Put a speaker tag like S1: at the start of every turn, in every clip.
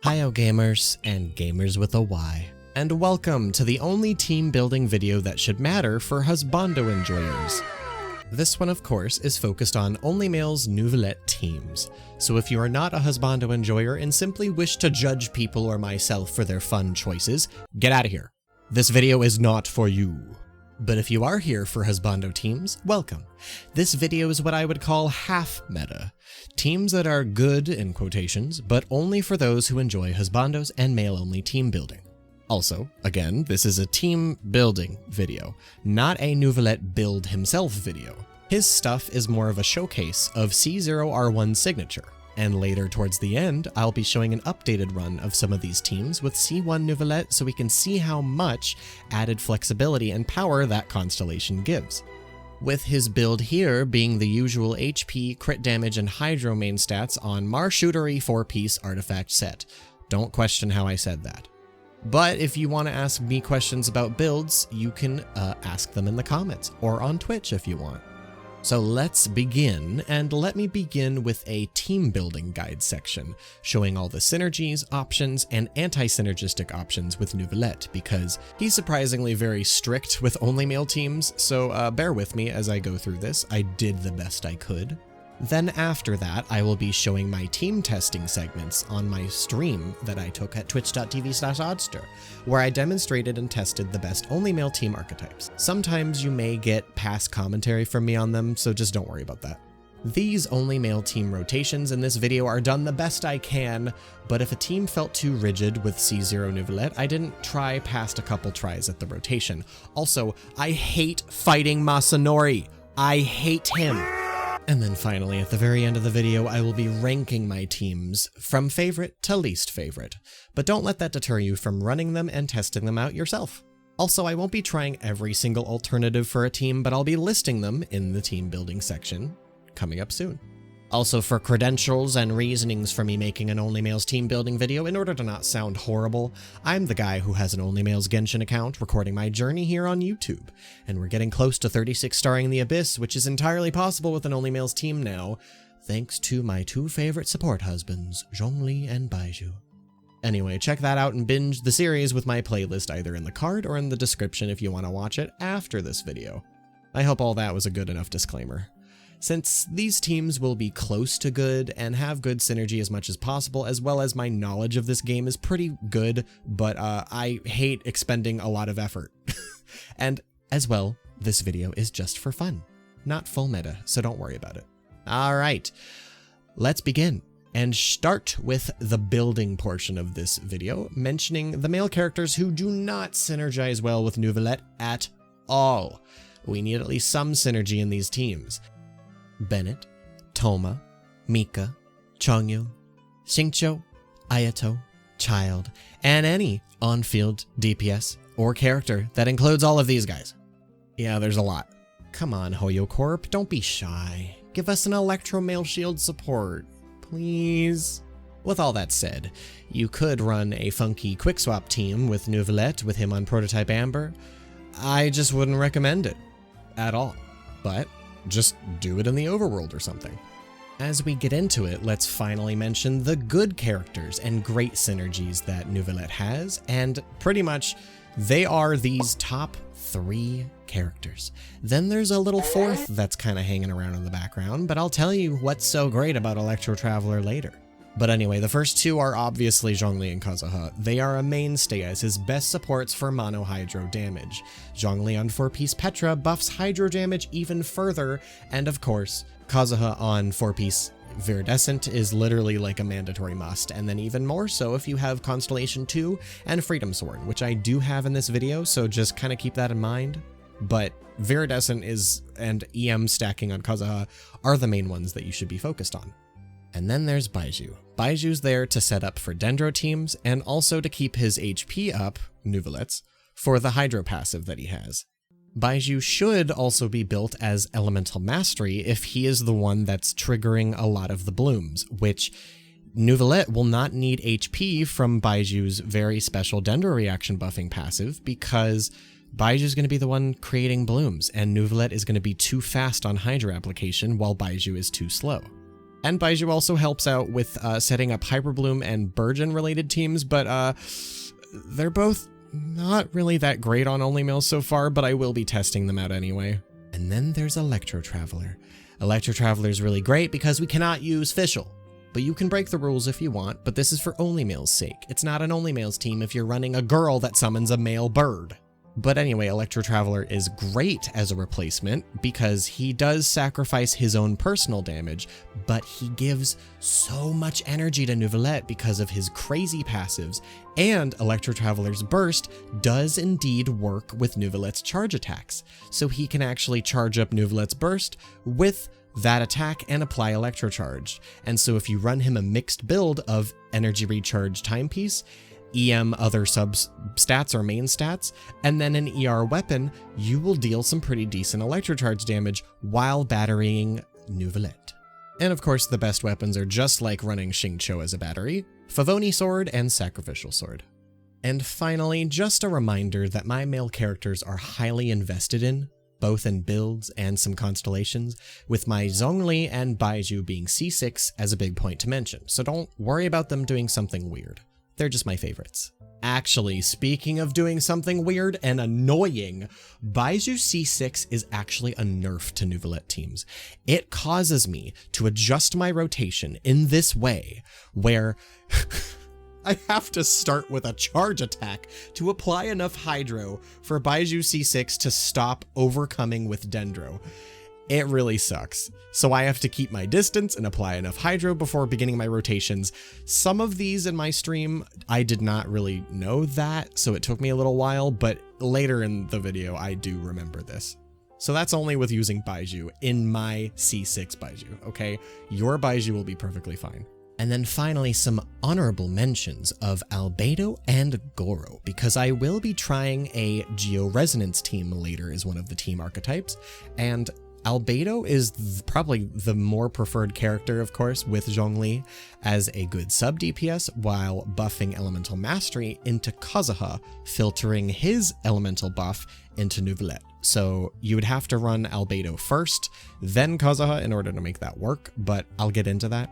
S1: Hiyo gamers, and gamers with a Y, and welcome to the only team building video that should matter for Husbando enjoyers. This one, of course, is focused on only males Neuvillette teams, so if you are not a Husbando enjoyer and simply wish to judge people or myself for their fun choices, get out of here. This video is not for you. But if you are here for Husbando teams, welcome. This video is what I would call half meta. Teams that are good, in quotations, but only for those who enjoy Husbandos and male-only team building. Also, again, this is a team building video, not a Neuvillette build himself video. His stuff is more of a showcase of C0R1's signature, and later towards the end, I'll be showing an updated run of some of these teams with C1 Neuvillette so we can see how much added flexibility and power that constellation gives. With his build here being the usual HP, crit damage, and Hydro main stats on Marshootery 4-piece artifact set. Don't question how I said that. But if you want to ask me questions about builds, you can ask them in the comments, or on Twitch if you want. So let's begin, and let me begin with a team building guide section, showing all the synergies, options, and anti-synergistic options with Neuvillette, because he's surprisingly very strict with only male teams, so bear with me as I go through this. I did the best I could. Then after that, I will be showing my team testing segments on my stream that I took at twitch.tv/oddster, where I demonstrated and tested the best only male team archetypes. Sometimes you may get past commentary from me on them, so just don't worry about that. These only male team rotations in this video are done the best I can, but if a team felt too rigid with C0 Neuvillette, I didn't try past a couple tries at the rotation. Also, I hate fighting Masanori. I hate him. And then finally, at the very end of the video, I will be ranking my teams from favorite to least favorite. But don't let that deter you from running them and testing them out yourself. Also, I won't be trying every single alternative for a team, but I'll be listing them in the team building section coming up soon. Also, for credentials and reasonings for me making an Only Males team building video, in order to not sound horrible, I'm the guy who has an Only Males Genshin account recording my journey here on YouTube, and we're getting close to 36 starring in the Abyss, which is entirely possible with an Only Males team now, thanks to my two favorite support husbands, Zhongli and Baizhu. Anyway, check that out and binge the series with my playlist either in the card or in the description if you want to watch it after this video. I hope all that was a good enough disclaimer. Since these teams will be close to good and have good synergy as much as possible, as well as my knowledge of this game is pretty good, but I hate expending a lot of effort. And as well, this video is just for fun, not full meta, so don't worry about it. Alright, let's begin, and start with the building portion of this video, mentioning the male characters who do not synergize well with Neuvillette at all. We need at least some synergy in these teams. Bennett, Toma, Mika, Chongyun, Xingqiu, Ayato, Child, and any on-field DPS or character that includes all of these guys. Yeah, there's a lot. Come on, Hoyo Corp, don't be shy. Give us an Electro Male Shield support, please. With all that said, you could run a funky quick swap team with Neuvillette with him on Prototype Amber. I just wouldn't recommend it at all, but just do it in the overworld or something. As we get into it, let's finally mention the good characters and great synergies that Neuvillette has, and pretty much they are these top 3 characters. Then there's a little fourth that's kind of hanging around in the background, but I'll tell you what's so great about Electro Traveler later. But anyway, the first 2 are obviously Zhongli and Kazuha. They are a mainstay as his best supports for mono hydro damage. Zhongli on 4-piece Petra buffs hydro damage even further, and of course, Kazuha on 4-piece Viridescent is literally like a mandatory must, and then even more so if you have Constellation 2 and Freedom Sword, which I do have in this video, so just kind of keep that in mind. But Viridescent and EM stacking on Kazuha are the main ones that you should be focused on. And then there's Baizhu. Baiju's there to set up for Dendro teams and also to keep his HP up, Neuvillette's, for the Hydro passive that he has. Baizhu should also be built as Elemental Mastery if he is the one that's triggering a lot of the blooms, which Neuvillette will not need HP from Baiju's very special Dendro reaction buffing passive because Baiju's going to be the one creating blooms and Neuvillette is going to be too fast on Hydro application while Baizhu is too slow. And Baiju also helps out with setting up Hyperbloom and Burgeon related teams, but they're both not really that great on Only Males so far, but I will be testing them out anyway. And then there's Electro Traveler. Electro Traveler is really great because we cannot use Fischl. But you can break the rules if you want, but this is for Only Males' sake. It's not an Only Males team if you're running a girl that summons a male bird. But anyway, Electro Traveler is great as a replacement because he does sacrifice his own personal damage, but he gives so much energy to Neuvillette because of his crazy passives, and Electro Traveler's burst does indeed work with Neuvillette's charge attacks, so he can actually charge up Neuvillette's burst with that attack and apply Electro Charge. And so if you run him a mixed build of Energy Recharge Timepiece, EM other stats or main stats, and then an ER weapon, you will deal some pretty decent electrocharge damage while batterying Neuvillette. And of course, the best weapons are just like running Xingqiu as a battery, Favoni Sword and Sacrificial Sword. And finally, just a reminder that my male characters are highly invested in, both in builds and some constellations, with my Zhongli and Baiju being C6 as a big point to mention, so don't worry about them doing something weird. They're just my favorites. Actually, speaking of doing something weird and annoying, Baiju C6 is actually a nerf to Neuvillette teams. It causes me to adjust my rotation in this way, where I have to start with a charge attack to apply enough Hydro for Baiju C6 to stop overcoming with Dendro. It really sucks. So I have to keep my distance and apply enough Hydro before beginning my rotations. Some of these in my stream, I did not really know that, so it took me a little while, but later in the video, I do remember this. So that's only with using Baiju in my C6 Baiju, okay? Your Baiju will be perfectly fine. And then finally, some honorable mentions of Albedo and Goro, because I will be trying a Geo-Resonance team later as one of the team archetypes, and Albedo is probably the more preferred character, of course, with Zhongli as a good sub DPS while buffing Elemental Mastery into Kazuha, filtering his elemental buff into Neuvillette. So you would have to run Albedo first, then Kazuha in order to make that work, but I'll get into that.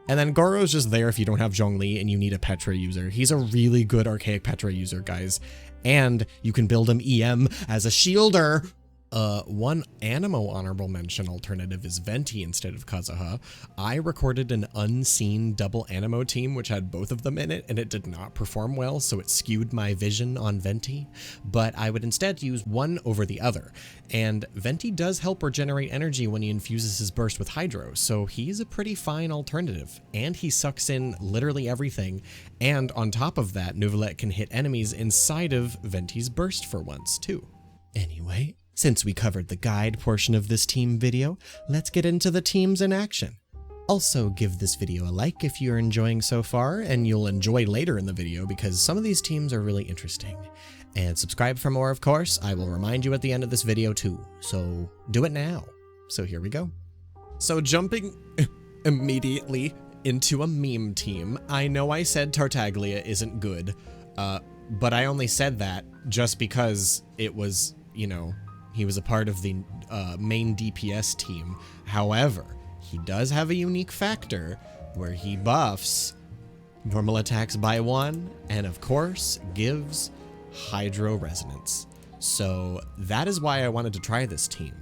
S1: And then Goro's just there if you don't have Zhongli and you need a Petra user. He's a really good Archaic Petra user, guys. And you can build him EM as a shielder. One Animo honorable mention alternative is Venti instead of Kazuha. I recorded an unseen double Animo team which had both of them in it, and it did not perform well, so it skewed my vision on Venti, but I would instead use one over the other. And Venti does help regenerate energy when he infuses his burst with Hydro, so he's a pretty fine alternative, and he sucks in literally everything, and on top of that, Neuvillette can hit enemies inside of Venti's burst for once too. Anyway, since we covered the guide portion of this team video, let's get into the teams in action. Also, give this video a like if you're enjoying so far, and you'll enjoy later in the video because some of these teams are really interesting. And subscribe for more, of course. I will remind you at the end of this video too, so do it now. So here we go. So jumping immediately into a meme team, I know I said Tartaglia isn't good, but I only said that just because it was, you know, he was a part of the main DPS team. However, he does have a unique factor where he buffs normal attacks by 1 and of course gives Hydro Resonance. So that is why I wanted to try this team.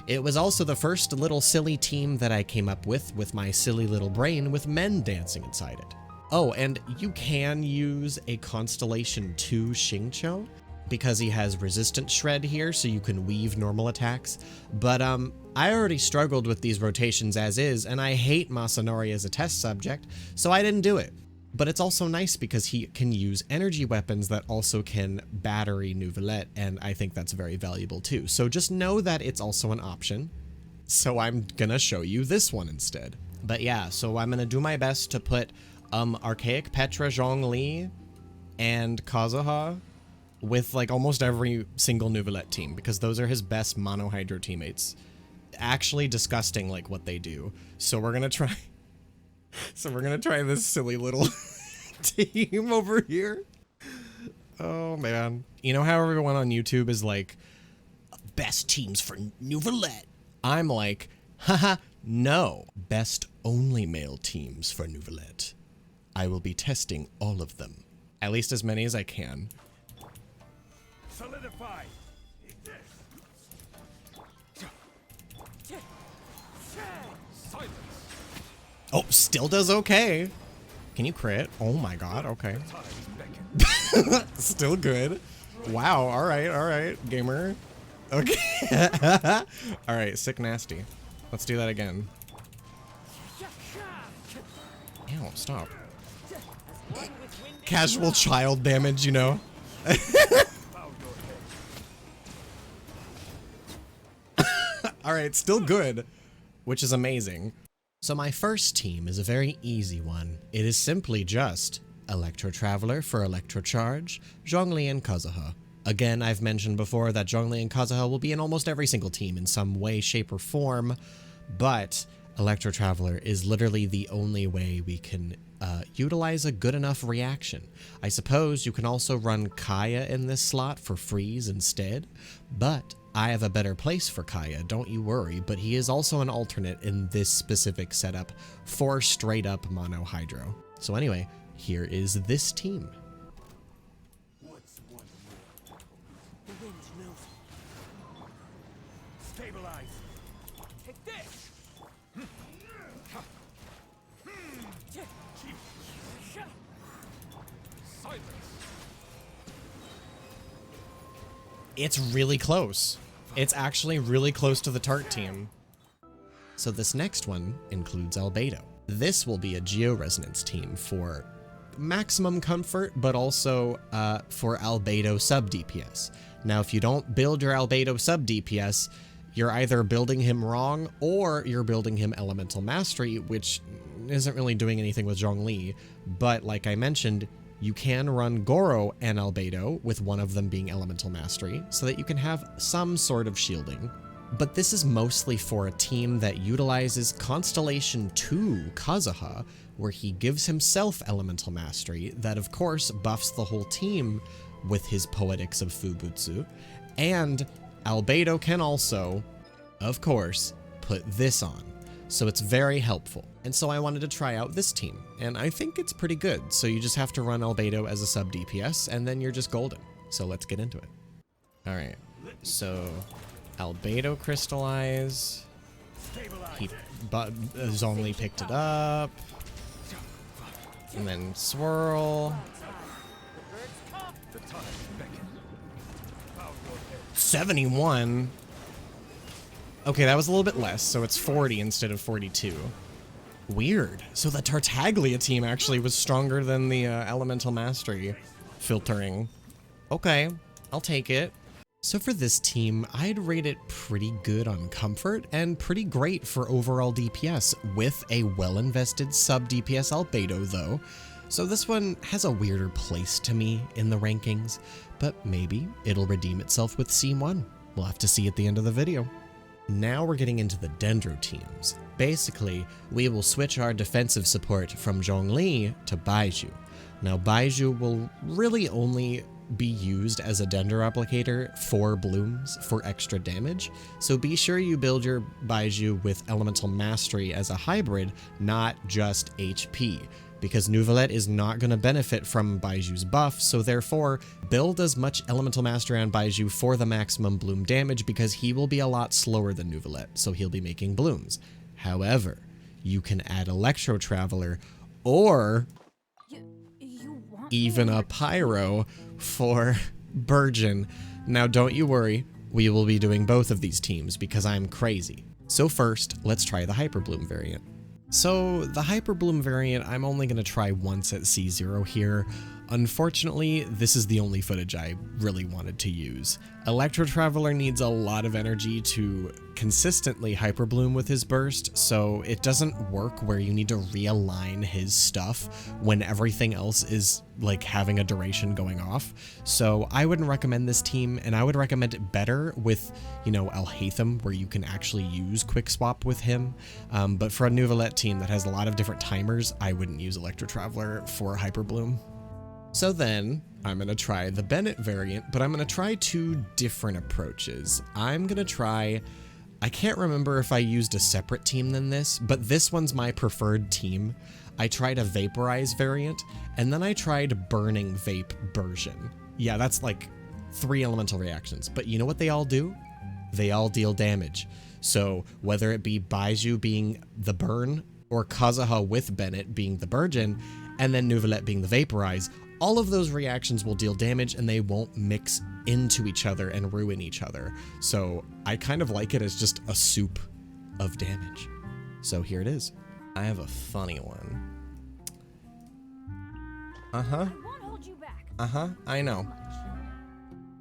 S1: It was also the first little silly team that I came up with my silly little brain with men dancing inside it. Oh, and you can use a Constellation 2 Xingqiu, because he has resistant shred here, so you can weave normal attacks. But I already struggled with these rotations as is, and I hate Masanori as a test subject, so I didn't do it. But it's also nice because he can use energy weapons that also can battery Neuvillette, and I think that's very valuable too. So just know that it's also an option. So I'm gonna show you this one instead. But yeah, so I'm gonna do my best to put Archaic Petra, Zhongli, and Kazuha with like almost every single Neuvillette team, because those are his best mono Hydro teammates. Actually disgusting like what they do. So we're gonna try this silly little team over here. Oh man. You know how everyone on YouTube is like, best teams for Neuvillette? I'm like, haha, No, best only male teams for Neuvillette. I will be testing all of them. At least as many as I can.
S2: Solidify. Silence.
S1: Oh, still does okay. Can you crit? Oh my god, okay. Still good. Wow, alright, gamer. Okay. Alright, sick nasty. Let's do that again. Ew, stop. Casual child damage, you know? Alright, still good, which is amazing. So my first team is a very easy one. It is simply just Electro Traveler for Electro Charge, Zhongli and Kazuha. Again, I've mentioned before that Zhongli and Kazuha will be in almost every single team in some way, shape, or form, but Electro Traveler is literally the only way we can utilize a good enough reaction. I suppose you can also run Kaya in this slot for freeze instead, but I have a better place for Kaya, don't you worry, but he is also an alternate in this specific setup for straight up mono hydro. So anyway, here is this team.
S2: What's one more? The wind knows. Stabilize. Take this. Silence.
S1: It's really close. It's actually really close to the Tart team. So this next one includes Albedo. This will be a Geo-Resonance team for maximum comfort, but also for Albedo sub-DPS. Now, if you don't build your Albedo sub-DPS, you're either building him wrong or you're building him Elemental Mastery, which isn't really doing anything with Zhongli. But like I mentioned, you can run Goro and Albedo, with one of them being Elemental Mastery, so that you can have some sort of shielding. But this is mostly for a team that utilizes Constellation 2 Kazuha, where he gives himself Elemental Mastery, that of course buffs the whole team with his Poetics of Fubutsu, and Albedo can also, of course, put this on. So it's very helpful. And so I wanted to try out this team, and I think it's pretty good. So you just have to run Albedo as a sub DPS, and then you're just golden. So let's get into it. All right, so Albedo crystallize. Zhongli picked it up, and then swirl. 71. Okay, that was a little bit less, so it's 40 instead of 42. Weird. So the Tartaglia team actually was stronger than the Elemental Mastery filtering. Okay, I'll take it. So for this team, I'd rate it pretty good on comfort and pretty great for overall DPS, with a well-invested sub-DPS Albedo though. So this one has a weirder place to me in the rankings, but maybe it'll redeem itself with C1. We'll have to see at the end of the video. Now we're getting into the Dendro teams. Basically, we will switch our defensive support from Zhongli to Baizhu. Now Baizhu will really only be used as a Dendro applicator for blooms for extra damage, so be sure you build your Baizhu with Elemental Mastery as a hybrid, not just HP, because Neuvillette is not going to benefit from Baiju's buff, so therefore build as much Elemental Mastery on Baizhu for the maximum bloom damage, because he will be a lot slower than Neuvillette, so he'll be making blooms. However, you can add Electro Traveler or even a Pyro for Burgeon. Now don't you worry, we will be doing both of these teams because I'm crazy. So first, let's try the Hyper Bloom variant. So the Hyper Bloom variant, I'm only going to try once at C0 here. Unfortunately, this is the only footage I really wanted to use. Electro Traveler needs a lot of energy to consistently Hyper Bloom with his burst, so it doesn't work where you need to realign his stuff when everything else is like having a duration going off. So I wouldn't recommend this team, and I would recommend it better with, you know, Alhaitham, where you can actually use Quick Swap with him. But for a Neuvillette team that has a lot of different timers, I wouldn't use Electro Traveler for Hyper Bloom. So then, I'm going to try the Bennett variant, but I'm going to try two different approaches. I'm going to try I can't remember if I used a separate team than this, but this one's my preferred team. I tried a vaporize variant, and then I tried burning vape version. Yeah, that's like 3 elemental reactions, but you know what they all do? They all deal damage. So whether it be Baiju being the burn, or Kazuha with Bennett being the Burgeon, and then Neuvillette being the Vaporize, all of those reactions will deal damage and they won't mix into each other and ruin each other. So I kind of like it as just a soup of damage. So here it is. I have a funny one. I know.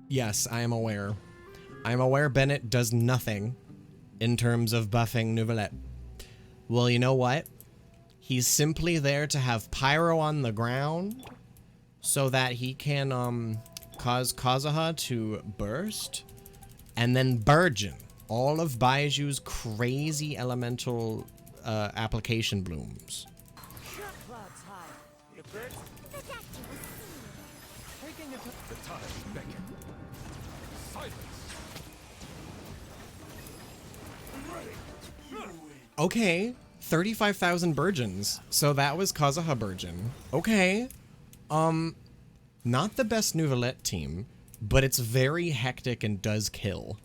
S1: Yes, I am aware. I am aware Bennett does nothing in terms of buffing Neuvillette. Well, you know what? He's simply there to have Pyro on the ground so that he can cause Kazuha to burst and then Burgeon all of Baiju's crazy elemental application blooms. Okay, 35,000 Burgeons. So that was Kazuha Burgeon. Okay. Not the best Neuvillette team, but it's very hectic and does kill.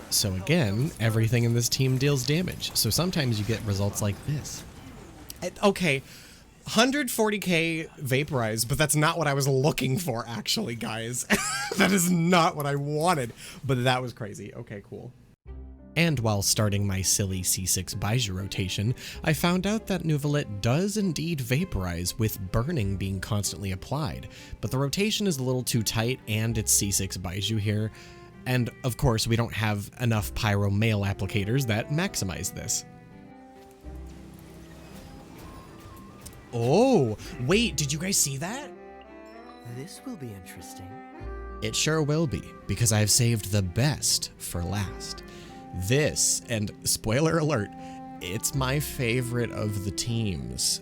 S1: So again, everything in this team deals damage. So sometimes you get results like this. Okay, 140k Vaporize, but that's not what I was looking for, actually, guys. That is not what I wanted, but that was crazy. Okay, cool. And while starting my silly C6 Baiju rotation, I found out that Neuvillette does indeed vaporize with burning being constantly applied, but the rotation is a little too tight and it's C6 Baiju here, and of course we don't have enough Pyro male applicators that maximize this. Oh, wait, did you guys see that?
S3: This will be interesting.
S1: It sure will be, because I've saved the best for last. This, and spoiler alert, it's my favorite of the teams.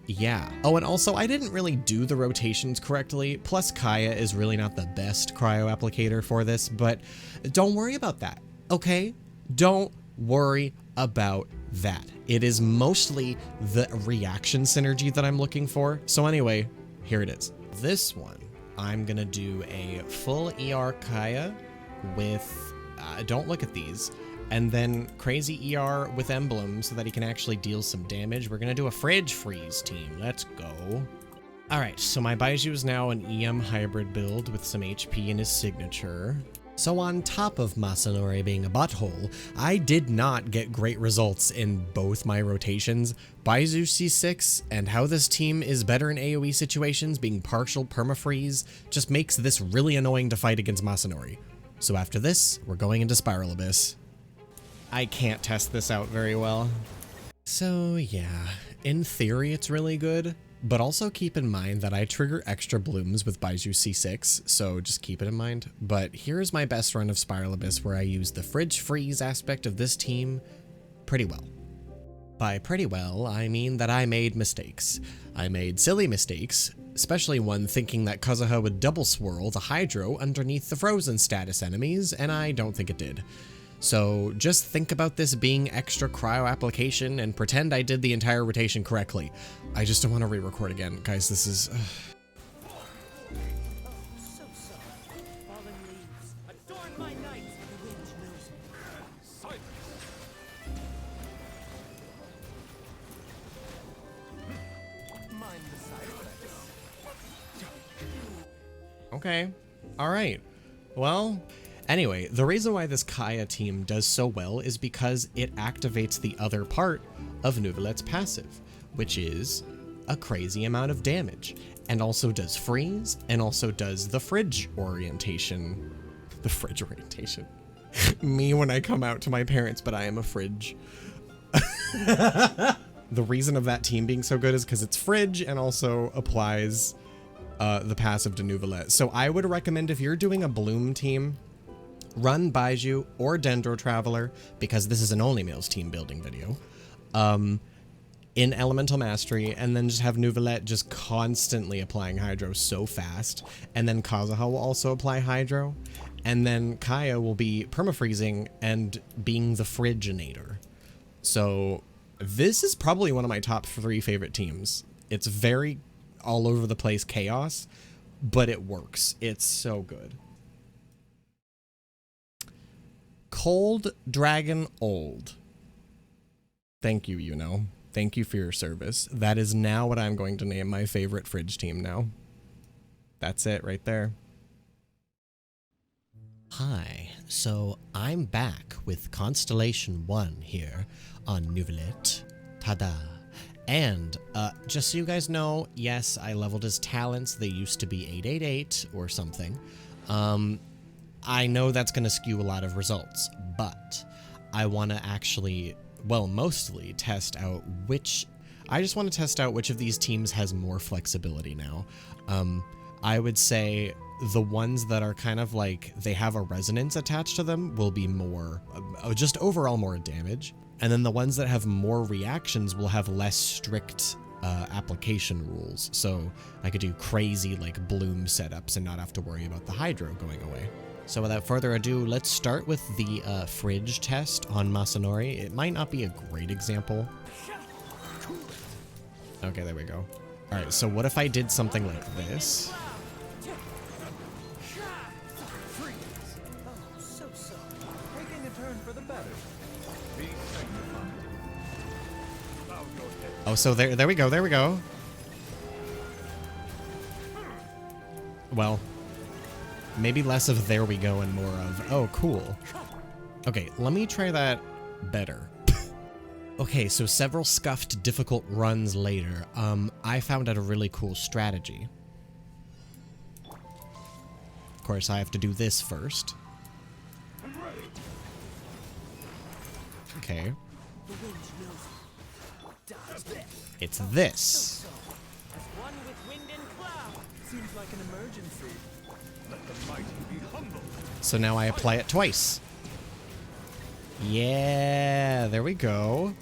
S1: Yeah. Oh, and also, I didn't really do the rotations correctly, plus Kaya is really not the best cryo applicator for this, but don't worry about that, okay? Don't worry about that. It is mostly the reaction synergy that I'm looking for. So anyway, here it is. This one, I'm gonna do a full ER Kaya with don't look at these, and then crazy ER with emblem so that he can actually deal some damage. We're gonna do a fridge freeze team. Let's go. All right, so my Baiju is now an EM hybrid build with some HP in his signature. So on top of Masanori being a butthole, I did not get great results in both my rotations. Baiju C6 and how this team is better in AoE situations, being partial permafreeze, just makes this really annoying to fight against Masanori. So after this, we're going into Spiral Abyss. I can't test this out very well. So yeah, in theory it's really good, but also keep in mind that I trigger extra blooms with Baiju C6, so just keep it in mind. But here's my best run of Spiral Abyss where I use the fridge freeze aspect of this team pretty well. By pretty well, I mean that I made mistakes. I made silly mistakes, especially one thinking that Kazuha would double swirl the Hydro underneath the frozen status enemies, and I don't think it did. So just think about this being extra cryo application and pretend I did the entire rotation correctly. I just don't want to re-record again. Guys, this is... Okay. All right. Well, anyway, the reason why this Kaya team does so well is because it activates the other part of Neuvillette's passive, which is a crazy amount of damage, and also does freeze, and also does the fridge orientation. The fridge orientation. Me when I come out to my parents, but I am a fridge. The reason of that team being so good is because it's fridge and also applies the passive to Neuvillette. So I would recommend if you're doing a Bloom team, run Baiju or Dendro Traveler, because this is an only males team building video, in Elemental Mastery, and then just have Neuvillette just constantly applying Hydro so fast, and then Kazuha will also apply Hydro, And then Kaya will be permafreezing and being the Friginator. So this is probably one of my top 3 favorite teams. It's very all over the place chaos, but it works. It's so good. Cold Dragon Old. Thank you, Yuno. Thank you for your service. That is now what I'm going to name my favorite fridge team now. That's it right there. Hi, so I'm back with Constellation 1 here on Neuvillette. Tada! And, just so you guys know, yes, I leveled his talents. They used to be 888 or something. I know that's going to skew a lot of results, but I want to actually, well, mostly test out I just want to test out which of these teams has more flexibility now. I would say the ones that are kind of like, they have a resonance attached to them will be more, just overall more damage. And then the ones that have more reactions will have less strict application rules. So I could do crazy like bloom setups and not have to worry about the hydro going away. So without further ado, let's start with the fridge test on Masanori. It might not be a great example. Okay, there we go. All right, so what if I did something like this?
S2: Taking a turn for the better.
S1: Oh, so there we go, there we go. Well, maybe less of there we go and more of, oh, cool. Okay, let me try that better. Okay, so several scuffed difficult runs later, I found out a really cool strategy. Of course, I have to do this first. Okay. It's this.
S2: One with wind and cloud. Seems like an emergency. Let the mighty be humble.
S1: So now I apply it twice. Yeah, there we go.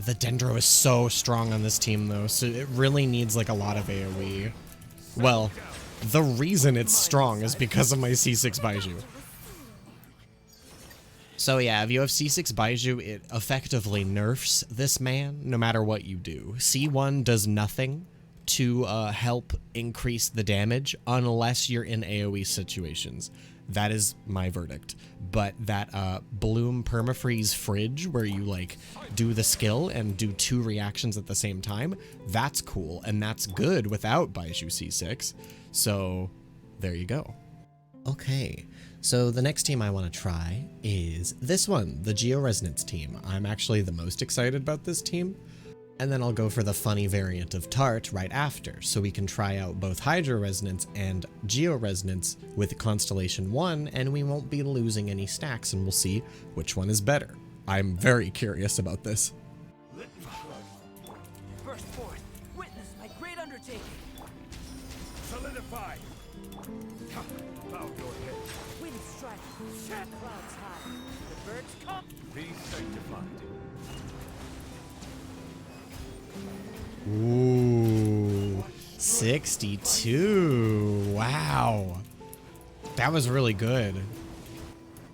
S1: The Dendro is so strong on this team though, so it really needs like a lot of AoE. Well, the reason it's strong is because of my C6 Baiju. So yeah, if you have C6 Baiju, it effectively nerfs this man no matter what you do. C1 does nothing to help increase the damage unless you're in AoE situations. That is my verdict. But that Bloom Permafreeze Fridge, where you like do the skill and do 2 reactions at the same time, that's cool, and that's good without Baiju C6. So there you go. Okay, so the next team I want to try is this one, the Georesonance team. I'm actually the most excited about this team. And then I'll go for the funny variant of Tart right after, so we can try out both Hydro Resonance and Georesonance with Constellation 1, and we won't be losing any stacks, and we'll see which one is better. I'm very curious about this.
S2: Burst forth. Witness my great undertaking. Solidify. Bow your head. Wind strike. Shat clouds high. The birds come. Be sanctified.
S1: Ooh, 62. Wow. That was really good.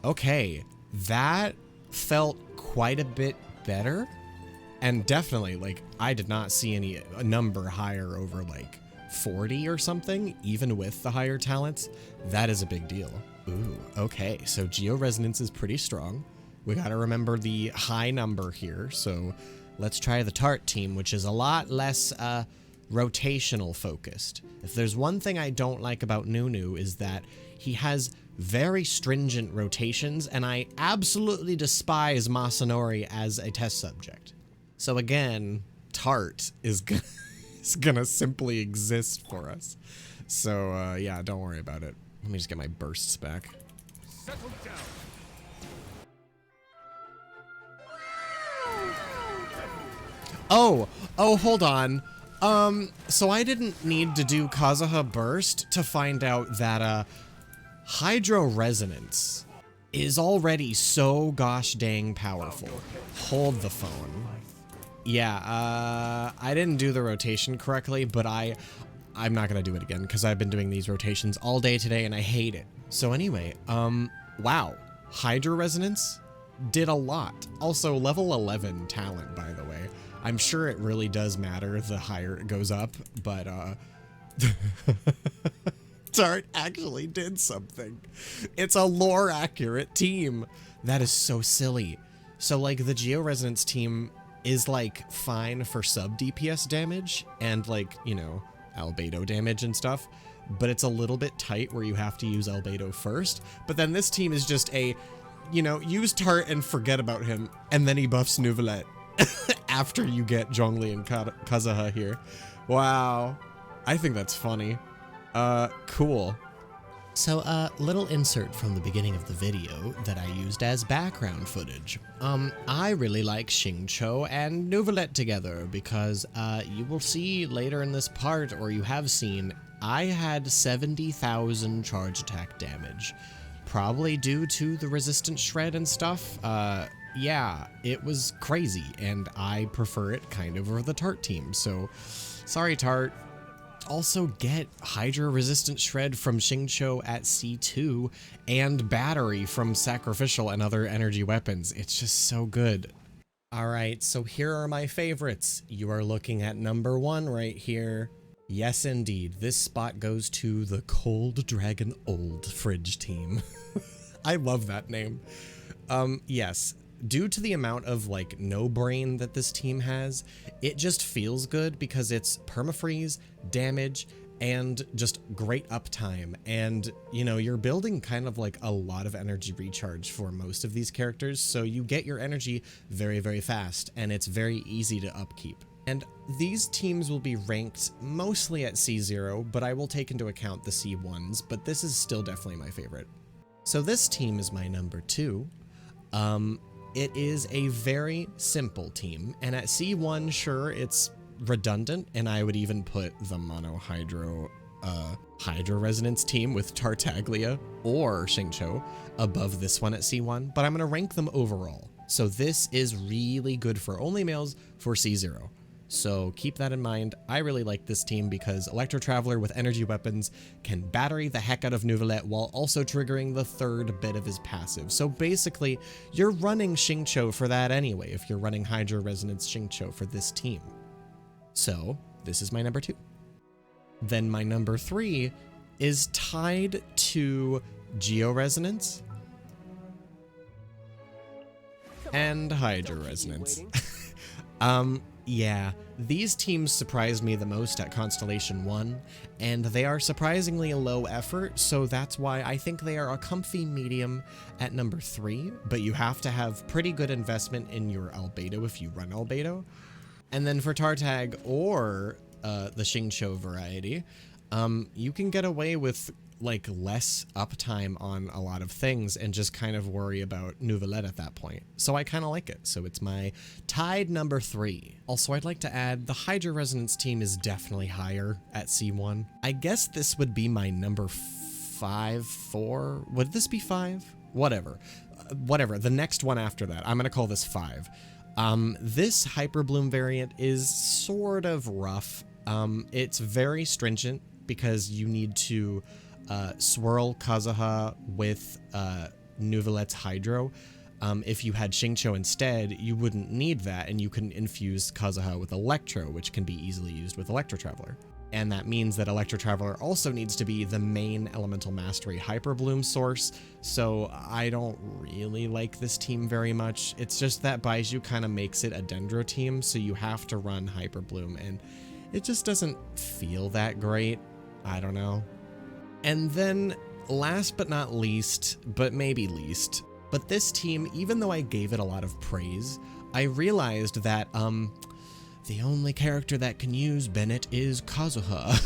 S1: Okay, that felt quite a bit better. And definitely, like, I did not see a number higher over, like, 40 or something, even with the higher talents. That is a big deal. Ooh, okay, so Georesonance is pretty strong. We gotta remember the high number here, so let's try the Tart team, which is a lot less rotational focused. If there's one thing I don't like about Nunu is that he has very stringent rotations, and I absolutely despise Masanori as a test subject. So again, Tart is gonna simply exist for us. So yeah, don't worry about it. Let me just get my bursts back.
S2: Settle down.
S1: Oh, hold on. So I didn't need to do Kazuha Burst to find out that, Hydro Resonance is already so gosh dang powerful. Hold the phone. Yeah, I didn't do the rotation correctly, but I I'm not gonna do it again because I've been doing these rotations all day today and I hate it. So anyway, wow. Hydra Resonance did a lot. Also, level 11 talent, by the way. I'm sure it really does matter the higher it goes up, but Tart actually did something. It's a lore accurate team. That is so silly. So like the Geo Resonance team is like fine for sub DPS damage and like, you know, albedo damage and stuff, but it's a little bit tight where you have to use albedo first. But then this team is just a, you know, use Tart and forget about him, and then he buffs Neuvillette after you get Zhongli and Kazuha here. Wow. I think that's funny. Cool. So a little insert from the beginning of the video that I used as background footage. I really like Xingqiu and Neuvillette together because you will see later in this part, or you have seen, I had 70,000 charge attack damage. Probably due to the resistant shred and stuff. Yeah, it was crazy, and I prefer it kind of over the Tart team, so sorry Tart. Also get Hydra resistant shred from Xingqiu at C2 and battery from sacrificial and other energy weapons. It's just so good. All right, so here are my favorites. You are looking at number 1 right here. Yes, indeed. This spot goes to the Cold Dragon Old Fridge team. I love that name. Yes. Due to the amount of like no brain that this team has, it just feels good because it's permafreeze, damage, and just great uptime. And you know, you're building kind of like a lot of energy recharge for most of these characters, so you get your energy very, very fast, and it's very easy to upkeep. And these teams will be ranked mostly at C0, but I will take into account the C1s, but this is still definitely my favorite. So this team is my number 2. It is a very simple team, and at C1, sure, it's redundant, and I would even put the Mono Hydra Resonance team with Tartaglia or Xingqiu above this one at C1, but I'm going to rank them overall. So this is really good for only males for C0. So keep that in mind. I really like this team because Electro Traveler with energy weapons can battery the heck out of Neuvillette while also triggering the 3rd bit of his passive. So basically, you're running Xingqiu for that anyway if you're running Hydra Resonance Xingqiu for this team. So this is my number 2. Then my number 3 is tied to Geo Resonance and Hydra Resonance. Yeah, these teams surprised me the most at Constellation 1, and they are surprisingly low effort, so that's why I think they are a comfy medium at number 3, but you have to have pretty good investment in your albedo if you run albedo. And then for Tartag or the Xingqiu variety, you can get away with like less uptime on a lot of things and just kind of worry about Neuvillette at that point. So I kind of like it. So it's my tied number 3. Also, I'd like to add the Hydra Resonance team is definitely higher at C1. I guess this would be my number 5, 4. Would this be 5? Whatever. Whatever. The next one after that. I'm going to call this 5. This Hyper Bloom variant is sort of rough. It's very stringent because you need to swirl Kazuha with Neuvillette's Hydro. If you had Xingqiu instead, you wouldn't need that, and you can infuse Kazuha with Electro, which can be easily used with Electro Traveler. And that means that Electro Traveler also needs to be the main Elemental Mastery Hyper Bloom source, so I don't really like this team very much. It's just that Baizhu kind of makes it a Dendro team, so you have to run Hyper Bloom, and it just doesn't feel that great. I don't know. And then, last but not least, but maybe least, but this team, even though I gave it a lot of praise, I realized that, the only character that can use Bennett is Kazuha.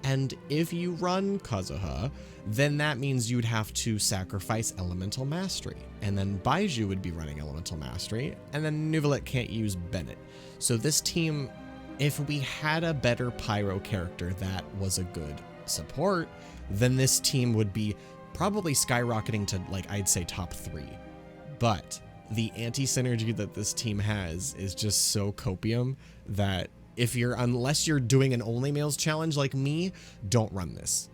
S1: And if you run Kazuha, then that means you'd have to sacrifice Elemental Mastery. And then Baizhu would be running Elemental Mastery, and then Neuvillette can't use Bennett. So this team, if we had a better Pyro character that was a good support, then this team would be probably skyrocketing to, like, I'd say top 3. But the anti-synergy that this team has is just so copium that unless you're doing an only males challenge like me, don't run this.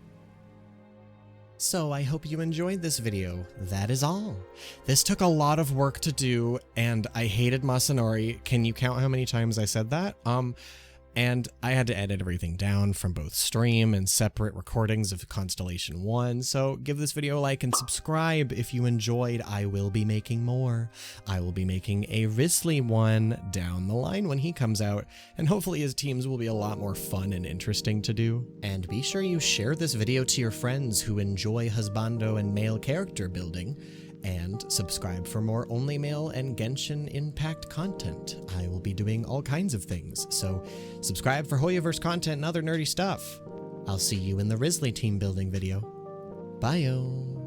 S1: So I hope you enjoyed this video. That is all. This took a lot of work to do, and I hated Masanori. Can you count how many times I said that? And I had to edit everything down from both stream and separate recordings of Constellation 1, so give this video a like and subscribe if you enjoyed. I will be making more. I will be making a Risley one down the line when he comes out, and hopefully his teams will be a lot more fun and interesting to do. And be sure you share this video to your friends who enjoy Husbando and male character building, and subscribe for more Only Male and Genshin Impact content. I will be doing all kinds of things, so subscribe for Hoyoverse content and other nerdy stuff. I'll see you in the Risley team building video. Bye-o.